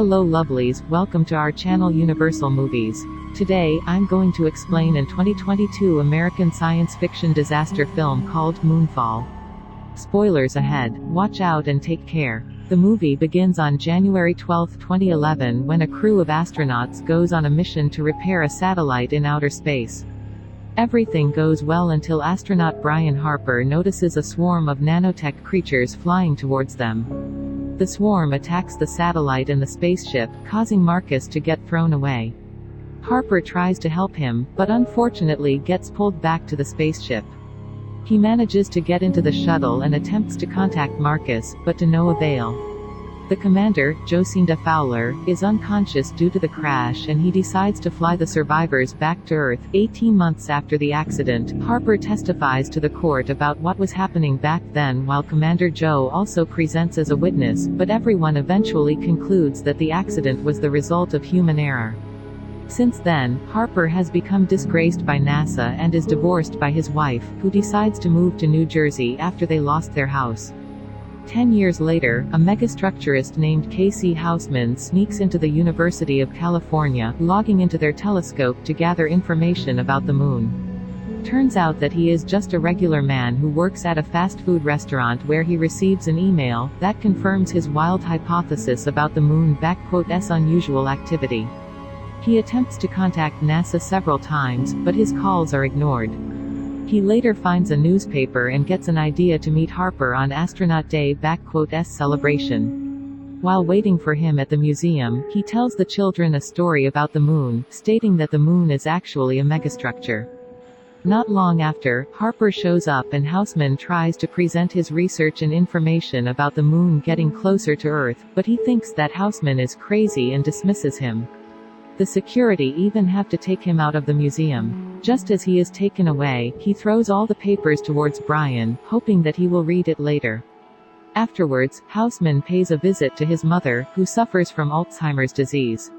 Hello lovelies, welcome to our channel Universal Movies. Today, I'm going to explain an 2022 American science fiction disaster film called Moonfall. Spoilers ahead. Watch out and take care. The movie begins on January 12, 2011 when a crew of astronauts goes on a mission to repair a satellite in outer space. Everything goes well until astronaut Brian Harper notices a swarm of nanotech creatures flying towards them. The swarm attacks the satellite and the spaceship, causing Marcus to get thrown away. Harper tries to help him, but unfortunately gets pulled back to the spaceship. He manages to get into the shuttle and attempts to contact Marcus, but to no avail. The commander, Jocinda Fowler, is unconscious due to the crash and he decides to fly the survivors back to Earth. 18 months after the accident, Harper testifies to the court about what was happening back then while Commander Joe also presents as a witness, but everyone eventually concludes that the accident was the result of human error. Since then, Harper has become disgraced by NASA and is divorced by his wife, who decides to move to New Jersey after they lost their house. 10 years later, a megastructurist named Casey Houseman sneaks into the University of California, logging into their telescope to gather information about the moon. Turns out that he is just a regular man who works at a fast food restaurant where he receives an email that confirms his wild hypothesis about the moon's unusual activity. He attempts to contact NASA several times, but his calls are ignored. He later finds a newspaper and gets an idea to meet Harper on Astronaut Day celebration. While waiting for him at the museum, he tells the children a story about the moon, stating that the moon is actually a megastructure. Not long after, Harper shows up and Houseman tries to present his research and information about the moon getting closer to Earth, but he thinks that Houseman is crazy and dismisses him. The security even have to take him out of the museum. Just as he is taken away, he throws all the papers towards Brian, hoping that he will read it later. Afterwards, Houseman pays a visit to his mother, who suffers from Alzheimer's disease.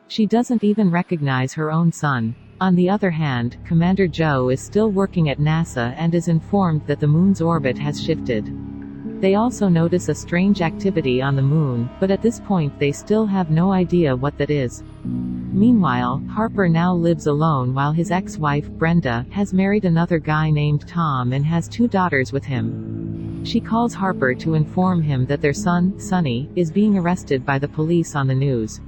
She doesn't even recognize her own son. On the other hand, Commander Joe is still working at NASA and is informed that the moon's orbit has shifted. They also notice a strange activity on the moon, but at this point they still have no idea what that is. Meanwhile, Harper now lives alone while his ex-wife, Brenda, has married another guy named Tom and has 2 daughters with him. She calls Harper to inform him that their son, Sonny, is being arrested by the police on the news.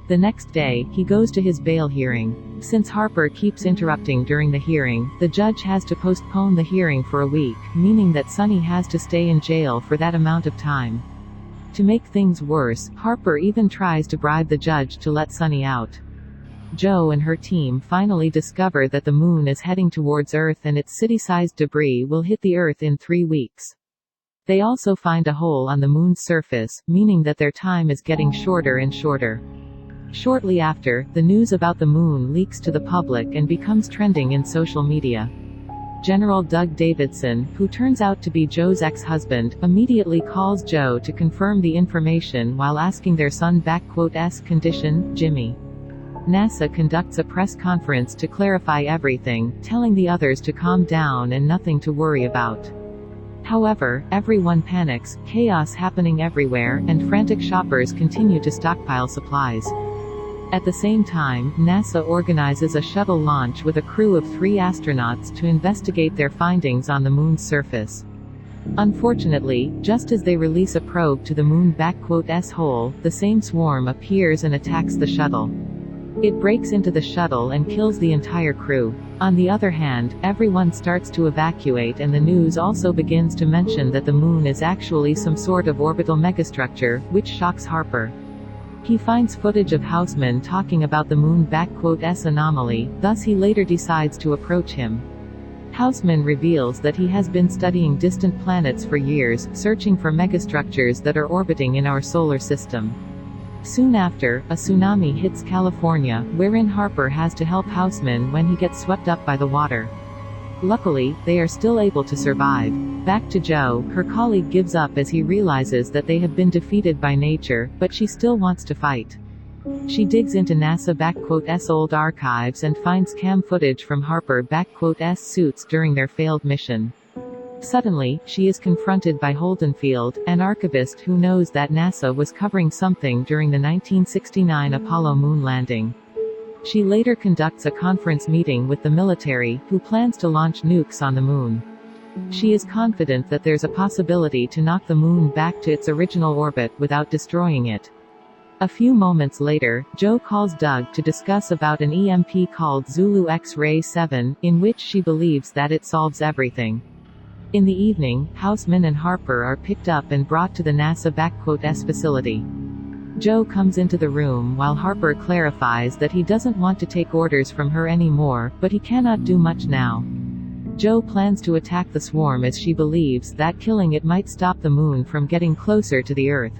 The next day, he goes to his bail hearing. Since Harper keeps interrupting during the hearing, the judge has to postpone the hearing for a week, meaning that Sonny has to stay in jail for that amount of time. To make things worse, Harper even tries to bribe the judge to let Sonny out. Joe and her team finally discover that the moon is heading towards Earth and its city-sized debris will hit the Earth in 3 weeks. They also find a hole on the moon's surface, meaning that their time is getting shorter and shorter. Shortly after, the news about the moon leaks to the public and becomes trending in social media. General Doug Davidson, who turns out to be Joe's ex-husband, immediately calls Joe to confirm the information while asking their son's condition, Jimmy. NASA conducts a press conference to clarify everything, telling the others to calm down and nothing to worry about. However, everyone panics, chaos happening everywhere, and frantic shoppers continue to stockpile supplies. At the same time, NASA organizes a shuttle launch with a crew of 3 astronauts to investigate their findings on the moon's surface. Unfortunately, just as they release a probe to the moon's hole, the same swarm appears and attacks the shuttle. It breaks into the shuttle and kills the entire crew. On the other hand, everyone starts to evacuate and the news also begins to mention that the moon is actually some sort of orbital megastructure, which shocks Harper. He finds footage of Houseman talking about the moon's anomaly, thus he later decides to approach him. Houseman reveals that he has been studying distant planets for years, searching for megastructures that are orbiting in our solar system. Soon after, a tsunami hits California, wherein Harper has to help Houseman when he gets swept up by the water. Luckily, they are still able to survive. Back to Joe, her colleague gives up as he realizes that they have been defeated by nature, but she still wants to fight. She digs into NASA's old archives and finds cam footage from Harper's suits during their failed mission. Suddenly, she is confronted by Holdenfield, an archivist who knows that NASA was covering something during the 1969 Apollo moon landing. She later conducts a conference meeting with the military, who plans to launch nukes on the moon. She is confident that there's a possibility to knock the moon back to its original orbit without destroying it. A few moments later, Jo calls Doug to discuss about an EMP called Zulu X-ray 7, in which she believes that it solves everything. In the evening, Houseman and Harper are picked up and brought to the NASA-S facility. Jo comes into the room while Harper clarifies that he doesn't want to take orders from her anymore, but he cannot do much now. Jo plans to attack the swarm as she believes that killing it might stop the moon from getting closer to the Earth.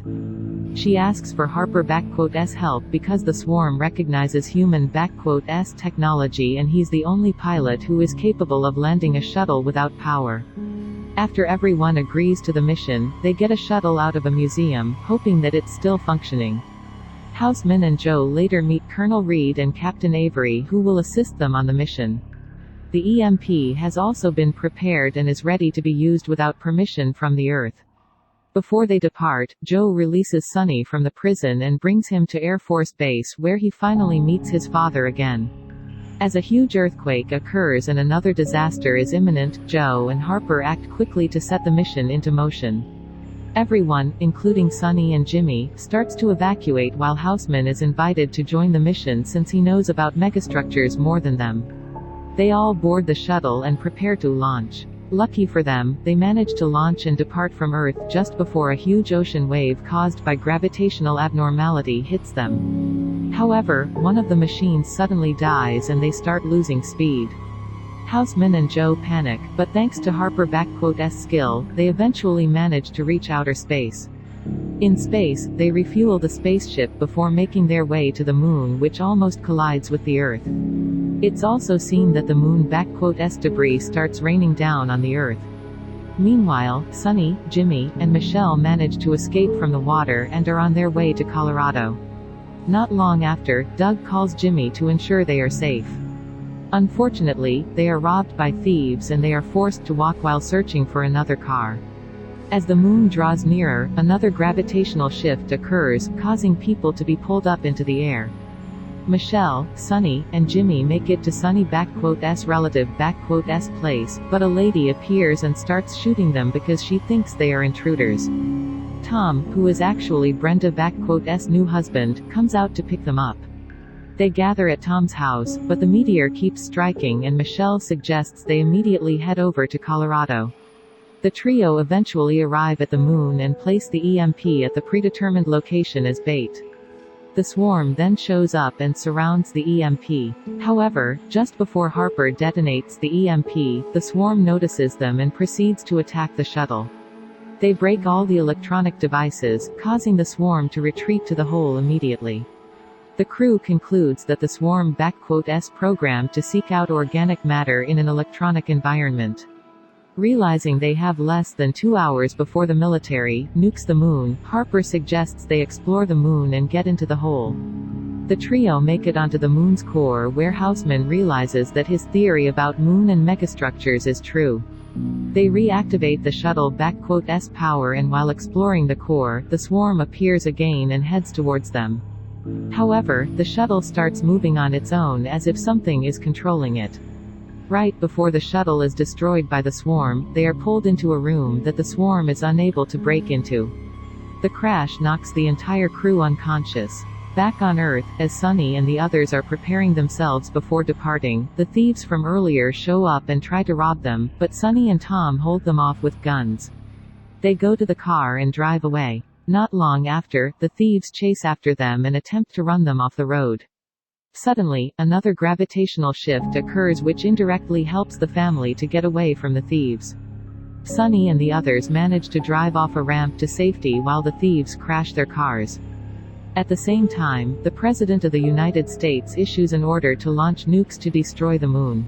She asks for Harper*'s help because the swarm recognizes human**s technology and he's the only pilot who is capable of landing a shuttle without power. After everyone agrees to the mission, they get a shuttle out of a museum, hoping that it's still functioning. Houseman and Jo later meet Colonel Reed and Captain Avery, who will assist them on the mission. The EMP has also been prepared and is ready to be used without permission from the Earth. Before they depart, Jo releases Sonny from the prison and brings him to Air Force Base where he finally meets his father again. As a huge earthquake occurs and another disaster is imminent, Jo and Harper act quickly to set the mission into motion. Everyone, including Sonny and Jimmy, starts to evacuate while Houseman is invited to join the mission since he knows about megastructures more than them. They all board the shuttle and prepare to launch. Lucky for them, they manage to launch and depart from Earth just before a huge ocean wave caused by gravitational abnormality hits them. However, one of the machines suddenly dies and they start losing speed. Houseman and Jo panic, but thanks to Harper**s skill, they eventually manage to reach outer space. In space, they refuel the spaceship before making their way to the moon, which almost collides with the Earth. It's also seen that the moon**s debris starts raining down on the Earth. Meanwhile, Sonny, Jimmy, and Michelle manage to escape from the water and are on their way to Colorado. Not long after, Doug calls Jimmy to ensure they are safe. Unfortunately, they are robbed by thieves and they are forced to walk while searching for another car. As the moon draws nearer, another gravitational shift occurs, causing people to be pulled up into the air. Michelle, Sonny, and Jimmy make it to Sonny**s relative**s place, but a lady appears and starts shooting them because she thinks they are intruders. Tom, who is actually Brenda**s new husband, comes out to pick them up. They gather at Tom's house, but the meteor keeps striking and Michelle suggests they immediately head over to Colorado. The trio eventually arrive at the moon and place the EMP at the predetermined location as bait. The swarm then shows up and surrounds the EMP. However, just before Harper detonates the EMP, the swarm notices them and proceeds to attack the shuttle. They break all the electronic devices, causing the swarm to retreat to the hole immediately. The crew concludes that the swarm**s programmed to seek out organic matter in an electronic environment. Realizing they have less than 2 hours before the military nukes the moon, Harper suggests they explore the moon and get into the hole. The trio make it onto the moon's core where Houseman realizes that his theory about moon and megastructures is true. They reactivate the shuttle**s power and while exploring the core, the swarm appears again and heads towards them. However, the shuttle starts moving on its own as if something is controlling it. Right before the shuttle is destroyed by the swarm, they are pulled into a room that the swarm is unable to break into. The crash knocks the entire crew unconscious. Back on Earth, as Sonny and the others are preparing themselves before departing, the thieves from earlier show up and try to rob them, but Sonny and Tom hold them off with guns. They go to the car and drive away. Not long after, the thieves chase after them and attempt to run them off the road. Suddenly, another gravitational shift occurs which indirectly helps the family to get away from the thieves. Sonny and the others manage to drive off a ramp to safety while the thieves crash their cars. At the same time, the President of the United States issues an order to launch nukes to destroy the moon.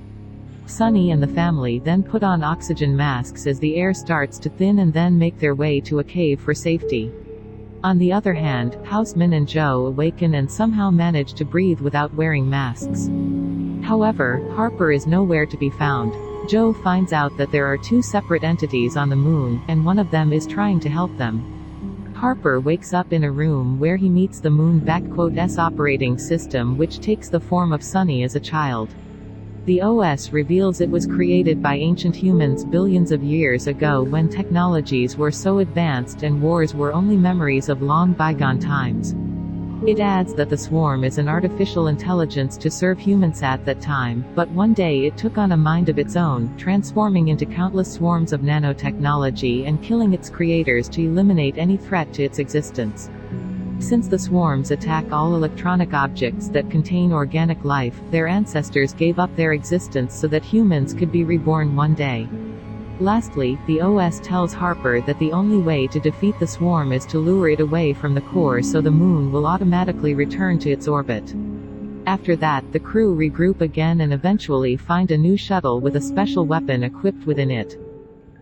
Sonny and the family then put on oxygen masks as the air starts to thin and then make their way to a cave for safety. On the other hand, Houseman and Jo awaken and somehow manage to breathe without wearing masks. However, Harper is nowhere to be found. Joe finds out that there are two separate entities on the moon, and one of them is trying to help them. Harper wakes up in a room where he meets the Moon***'s operating system, which takes the form of Sunny as a child. The OS reveals it was created by ancient humans billions of years ago when technologies were so advanced and wars were only memories of long bygone times. It adds that the swarm is an artificial intelligence to serve humans at that time, but one day it took on a mind of its own, transforming into countless swarms of nanotechnology and killing its creators to eliminate any threat to its existence. Since the swarms attack all electronic objects that contain organic life, their ancestors gave up their existence so that humans could be reborn one day. Lastly, the OS tells Harper that the only way to defeat the swarm is to lure it away from the core so the moon will automatically return to its orbit. After that, the crew regroup again and eventually find a new shuttle with a special weapon equipped within it.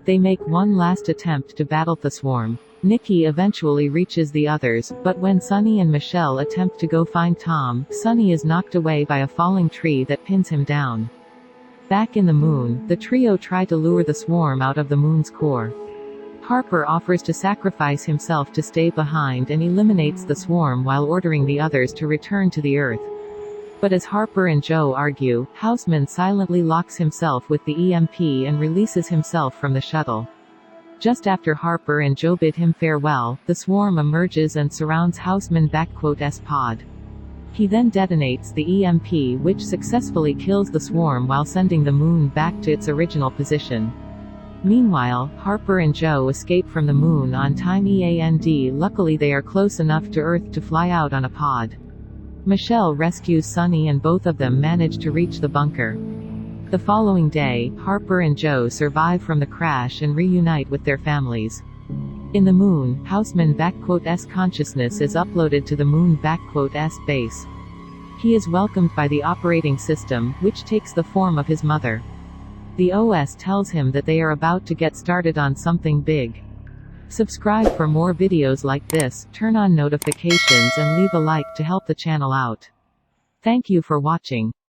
They make one last attempt to battle the swarm. Nikki eventually reaches the others, but when Sunny and Michelle attempt to go find Tom, Sunny is knocked away by a falling tree that pins him down. Back in the moon, the trio try to lure the swarm out of the moon's core. Harper offers to sacrifice himself to stay behind and eliminates the swarm while ordering the others to return to the Earth. But as Harper and Joe argue, Houseman silently locks himself with the EMP and releases himself from the shuttle. Just after Harper and Joe bid him farewell, the swarm emerges and surrounds Houseman***'s pod. He then detonates the EMP, which successfully kills the swarm while sending the moon back to its original position. Meanwhile, Harper and Joe escape from the moon on time and luckily they are close enough to Earth to fly out on a pod. Michelle rescues Sunny and both of them manage to reach the bunker. The following day, Harper and Joe survive from the crash and reunite with their families. In the moon, Houseman***'s consciousness is uploaded to the Moon***'s base. He is welcomed by the operating system, which takes the form of his mother. The OS tells him that they are about to get started on something big. Subscribe for more videos like this, turn on notifications and leave a like to help the channel out. Thank you for watching.